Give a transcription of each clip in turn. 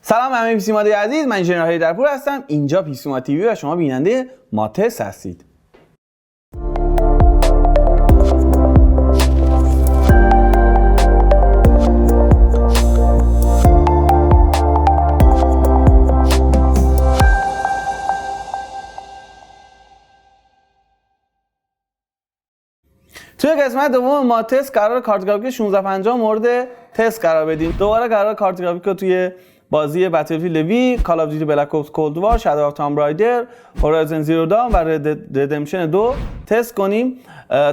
سلام همه پیسیمادی عزیز، من ژنرال هستم. اینجا PCModTV و شما بیننده ماتست هستید. توی قسمت دوم ماتست قرار کارت گرافیک 1650 مورد تست قرار بدیم. دوباره قرار کارت گرافیک رو توی بازی بتلفیلد وی، کال آف دیوتی بلک اپس کولد وار، شادو آف تام رایدر، هورایزن زیرو دان و ردمپشن 2 تست کنیم.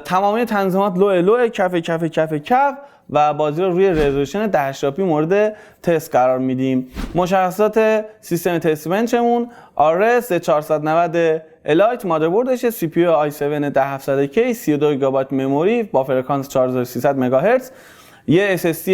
تمامی تنظیمات لو کف و بازی رو روی رزولوشن 1080p مورد تست قرار میدیم. مشخصات سیستم تست بنچمون RS 490 الایت، مادربردش سی پی یو i7 10700K، 32 گیگابایت مموری با فرکانس 4300 مگاهرتز، یه SSD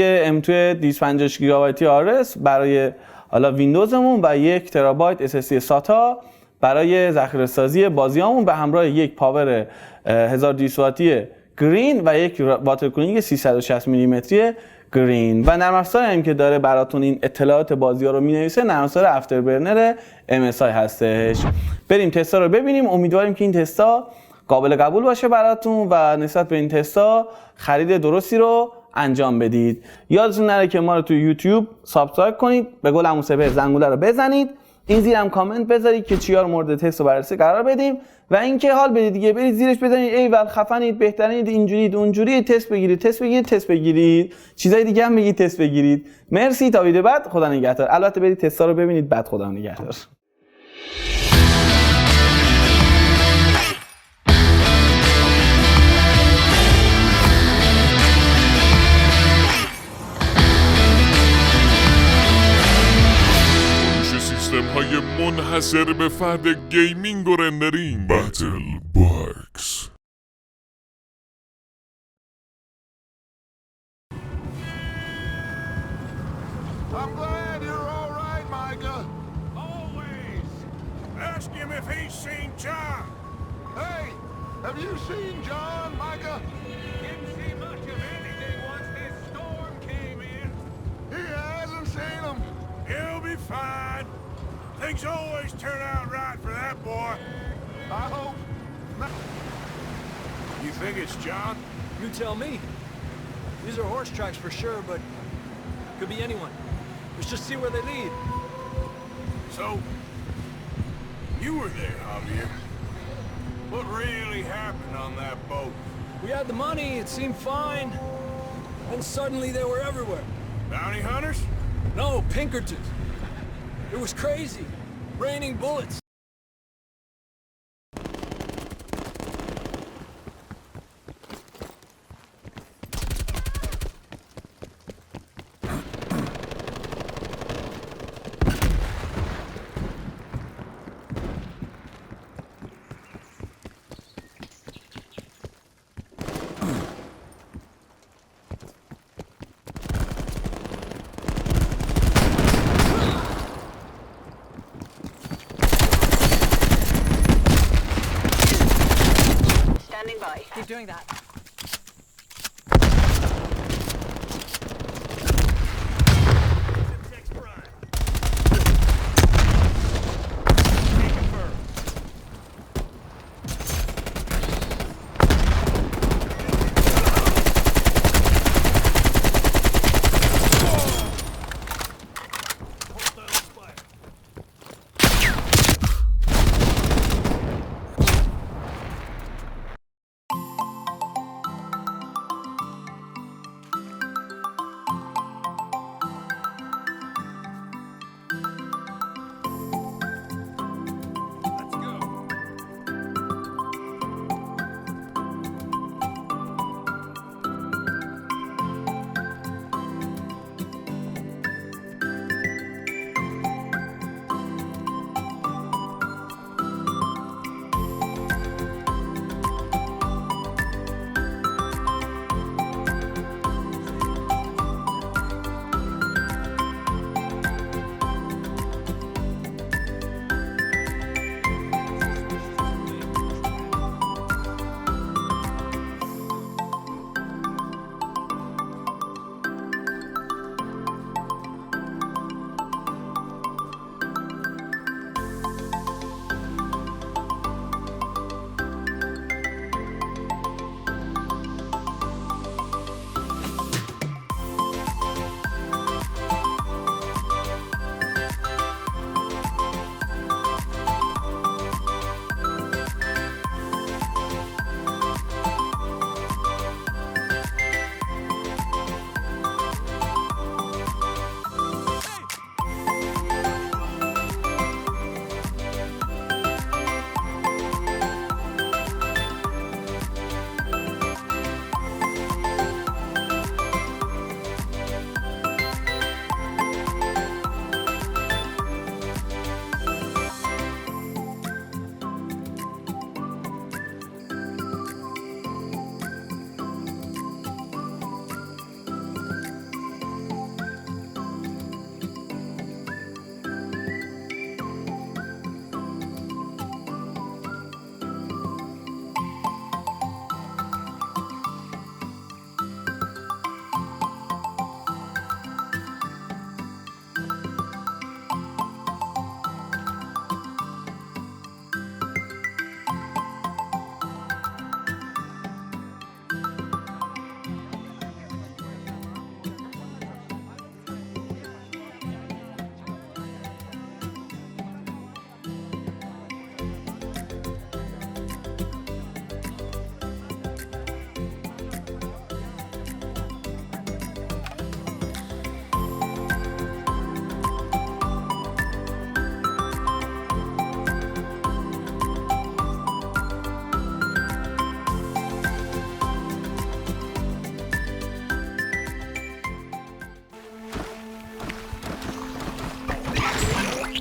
M2 256 گیگابایتی RS برای حالا ویندوزمون و 1 ترابایت SSD ساتا برای ذخیره‌سازی بازیامون به همراه یک پاور 1200 واتی گرین و یک واتر کولینگ 360 میلیمتری گرین و نرم افزاری هم که داره براتون این اطلاعات بازی‌ها رو می‌نویسه نرم افزار افتربرنر MSI هستش. بریم تستا رو ببینیم. امیدواریم که این تستا قابل قبول باشه براتون و نسبت به این تستا خرید درستی رو انجام بدید. یادتون نره که ما رو توی یوتیوب سابسکرایب کنید، به قول عمو سپهر زنگوله رو بزنید، این زیرم کامنت بذارید که چیا رو مورد تست و بررسی قرار بدیم و اینکه حال بدید دیگه، برید زیرش بزنید ایول خفنید، بهترینید، اینجورید اونجوری، تست بگیرید، چیزای دیگه هم بگید تست بگیرید. مرسی، تا ویدیو بعد، خدا نگهدار. البته برید تستا رو ببینید بعد خدا نگهدار. سیستم های منحصر به فرد گیمینگ و رندرینگ بتل باکس. I'm glad you're all right, Micah. Always. Ask him if he's seen John. Hey, have you seen John, Micah? Didn't see much of anything once this storm came in. He hasn't seen him. He'll be fine. Things always turn out right for that boy. I hope. You think it's John? You tell me. These are horse tracks for sure, but could be anyone. Let's just see where they lead. So, you were there, Javier. What really happened on that boat? We had the money, it seemed fine. And suddenly they were everywhere. Bounty hunters? No, Pinkertons. It was crazy. Raining bullets. Keep doing that.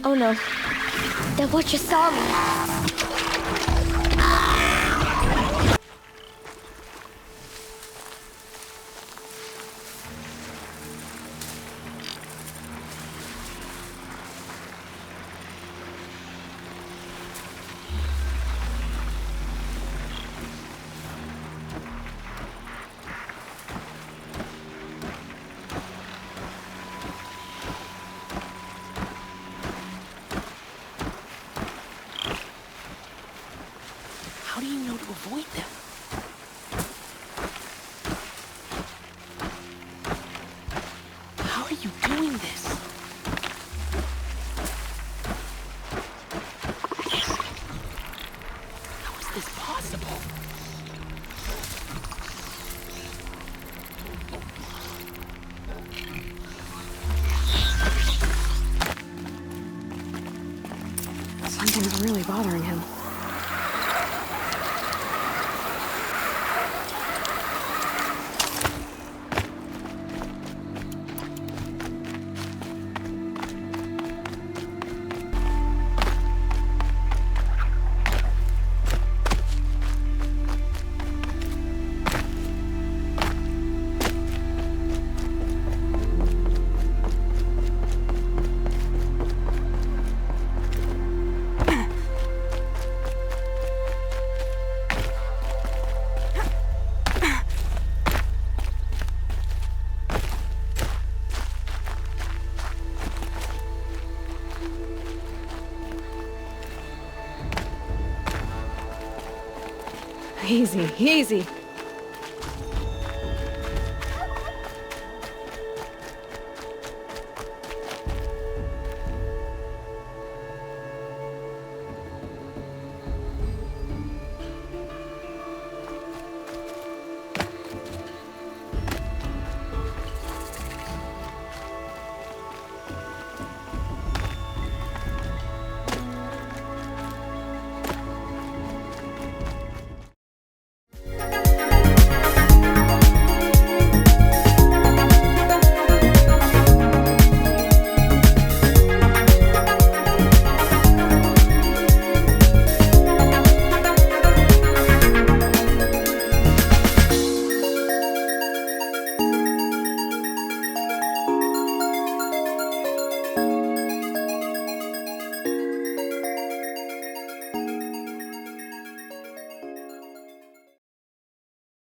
Oh no. The Butcher saw me. How do you know to avoid them? How are you doing this? How is this possible? Something's really bothering him. Easy, easy.